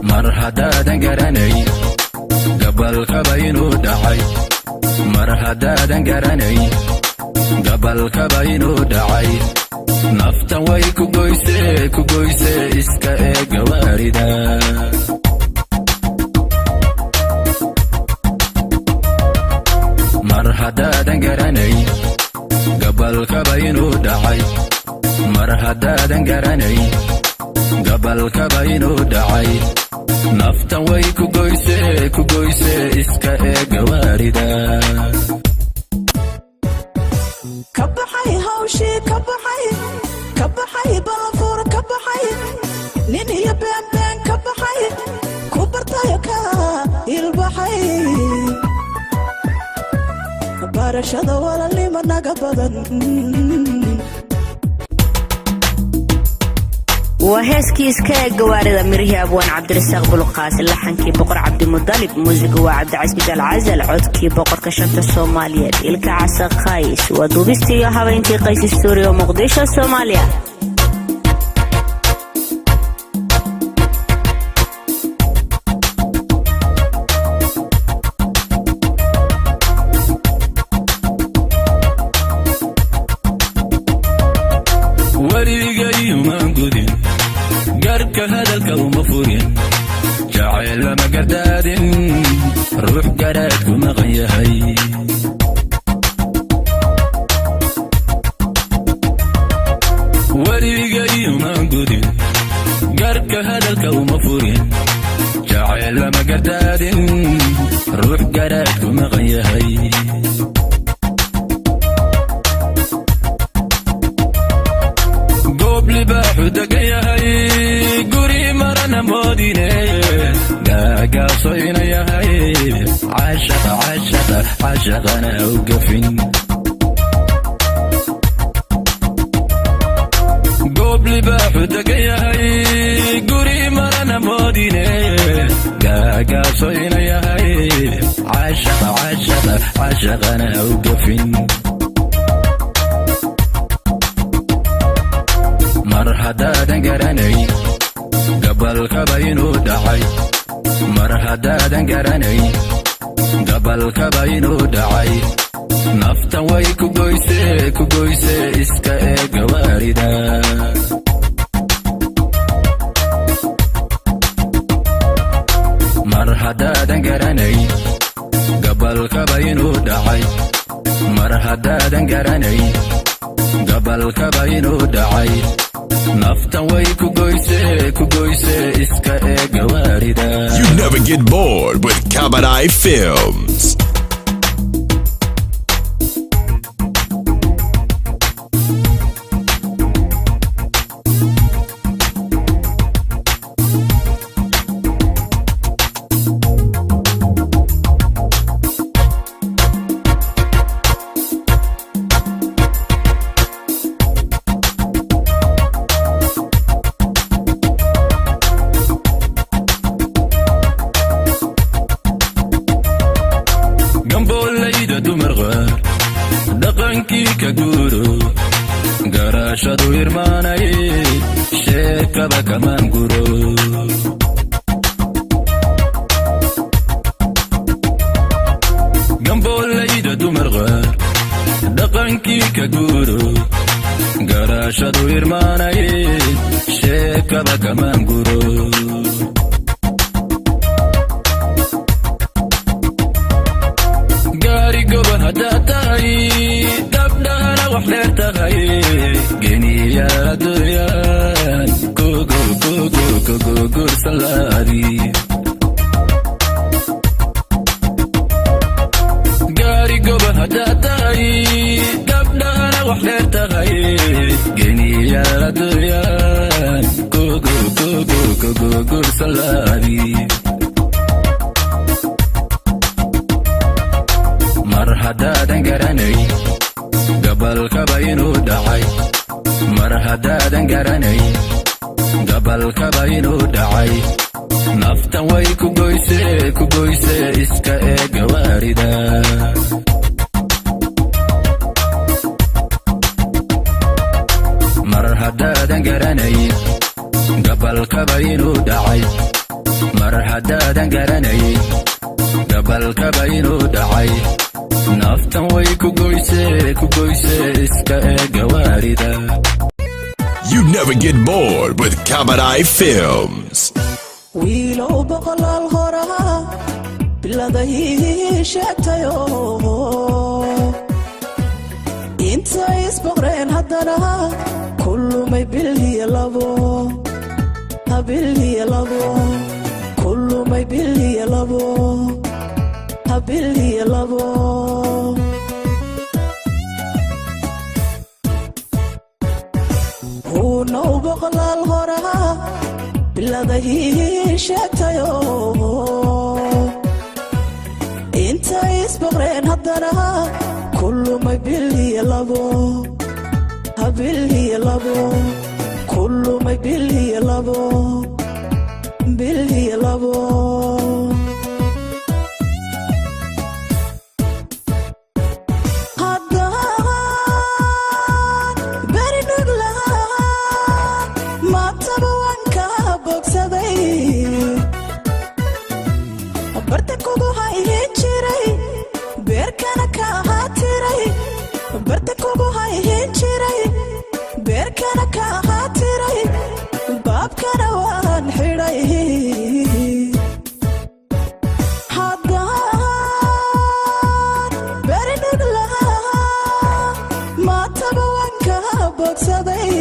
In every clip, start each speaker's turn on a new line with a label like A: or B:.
A: mar haddaadan garanay gabalkaba inuu dhacay mar haddaadan garanay gabalkaba inuu dhacay naftan way ku goyse iska eega waarida mar haddaadan garanay gabalkaba inuu dhacay mar haddaadan garanay gabalkaba inuu dhacay naftan way ku goyse iska eega waarida
B: kabaxay hawshi kabaxay balafur kabaxay nin iyo been kabaxay ku bartayo ka ilbaxay barashada walaalnimo naga badan
C: وهسكي سكا جوارد مريها أبوان عبد الرزاق بلقاس اللحنكي بقر عبد المطلب موسيقى وعبد العزيز العزل عودكي بقر كشنطة الصومالية الكعسة خايس ودوبستي يا حبينتي قيس السوري ومقدشة الصومالية
A: وريقي وما نقودين قارك هذا الكون مفورين جعل ما قدادين روح قراتك وما غيهي وريقي وما نقودين قارك هذا الكون مفورين جعل ما قدادين روح قراتك وما غيهي libaaxu degayahay guri marana moodine gaagaasoyna yahay caashaqana u gafin goob libaaxu degayahay guri marana moodine gaagaasoyna yahay caashaqana u gafin mar haddaadan garanay gabalkaba inuu dhacay mar haddaadan garanay gabalkaba inuu dhacay naftan way ku goyse iska eega waarida mar haddaadan garanay gabalkaba inuu dhacay mar haddaadan garanay gabalkaba inuu dhacay naftan way ku goyse iska eega waarida.
D: You never get bored with Kabadai Films. garashadu irmaanay sheekaba kamaan guro gamboollayda dumar qaar dhaqankii ka guuro garashadu irmaanay sheekaba kamaan guro gaari goban haddaad tahay gabdhahana wax dheer tahay geniyaal adduunyaan kuguursalaadi gaari goban haddaad tahay gabdhahana wax dheer tahay geniyaal adduunyaan kuguursalaadi mar haddaadan garanay gabalkaba inuu dhacay mar haddaadan garanay gabalkaba inuu dhacay naftan way ku goyse iska eega waarida mar haddaadan garanay gabalkaba inuu dhacay
A: haddaadan garanay gabalkaba inuu dhacay naftan way ku goyse iska gawaarida.
D: You never get bored with Kabadai Films.
B: wiilow boqolaal horaa biladahii sheegtayo intay isboqreen haddana kulumay bilhiya labo kulumay bilhiya labo huunow boqolaal horaa biladahii sheegtayo intay isboqreen haddana kulumay bilhiya labo kulumay bilhiya labo baabkana waan xidhay haddaan beri dhig lahaa maataba waan ka bogsaday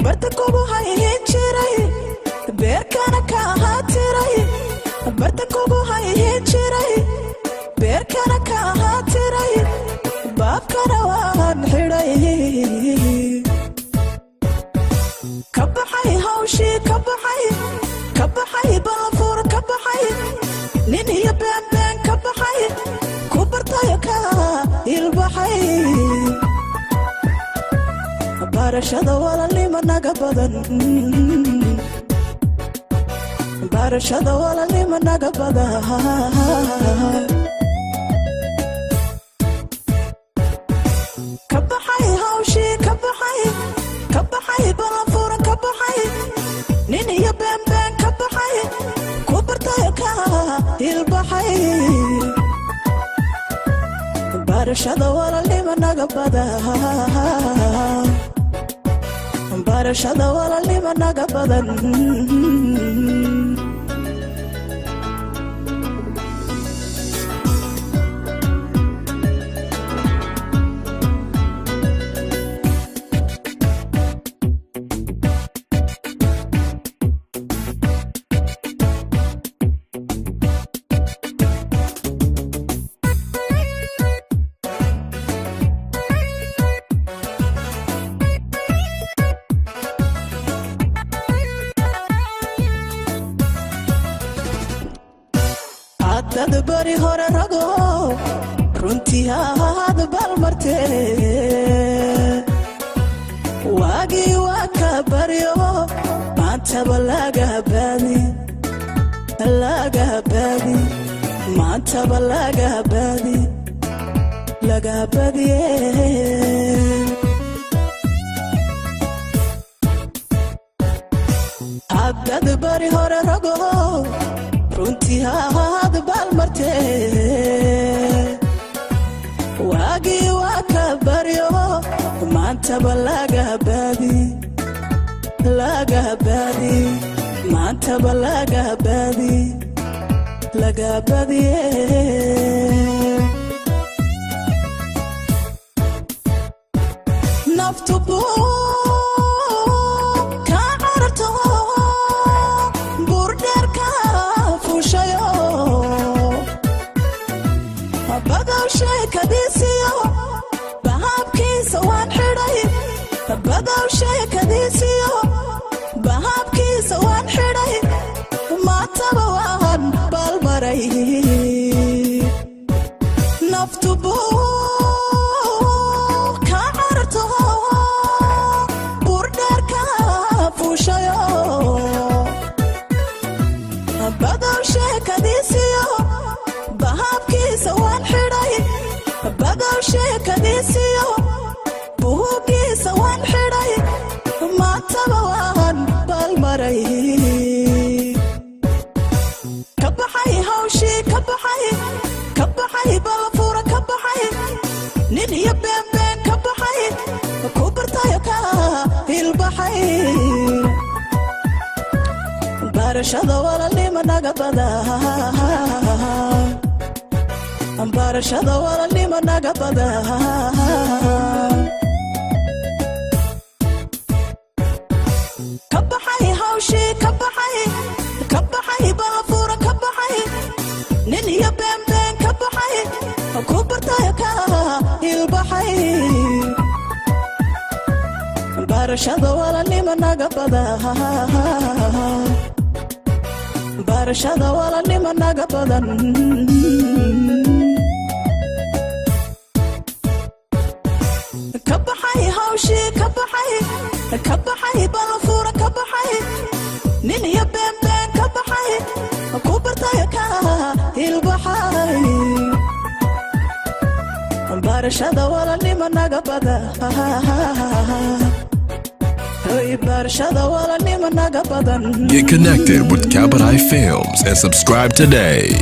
B: barta kugu hayhin jiray beerkana ka ahaa tiray barta kugu hayhin jiray beerkana ka ahaa tiray baabkana waan xidhay kabaxay hawshii kabaxay balafuur kabaxay nin iyo beenbeen kabaxay ku bartayo ka ilbaxay barashada walaalnimo naga badan kabaxay hawshii kabaxay balafuur kabaxay nin iyo beenbeen kabaxay ku bartayo ka ilbaxay barashada walaalnimo naga badan dad bari hore rago runtii aad balmartee waagii waa ka baryo maantaba laga baadi maantaba laga baadiye dad bari hore rago runtii aad balmartee waagii waa ka baryo maantaba laga baadi maantaba laga baadiye naftu bahaabkiisa waan xidhay maantaba waan balmaray naftu buu ka carto nin iyo beenbeen ka baxay ku bartayo ka hilbaxay barashada walaalnimo naga badan barashada walaalnimo naga badan ka baxay hawshii ka baxay baafuura ka baxay nin iyo beenbeen ka baxay ku bartayo ka hilbaxay barashada walaalnimo naga badan barashada walaalnimo naga badan ka baxay hawshii ka baxay baafuura ka baxay nin iyo beenbeen ka baxay ku bartayo ka hilbaxay barashada walaalnimo naga badan barashada walaalnimo naga badan.
D: Get connected with Kabadai Films and subscribe today.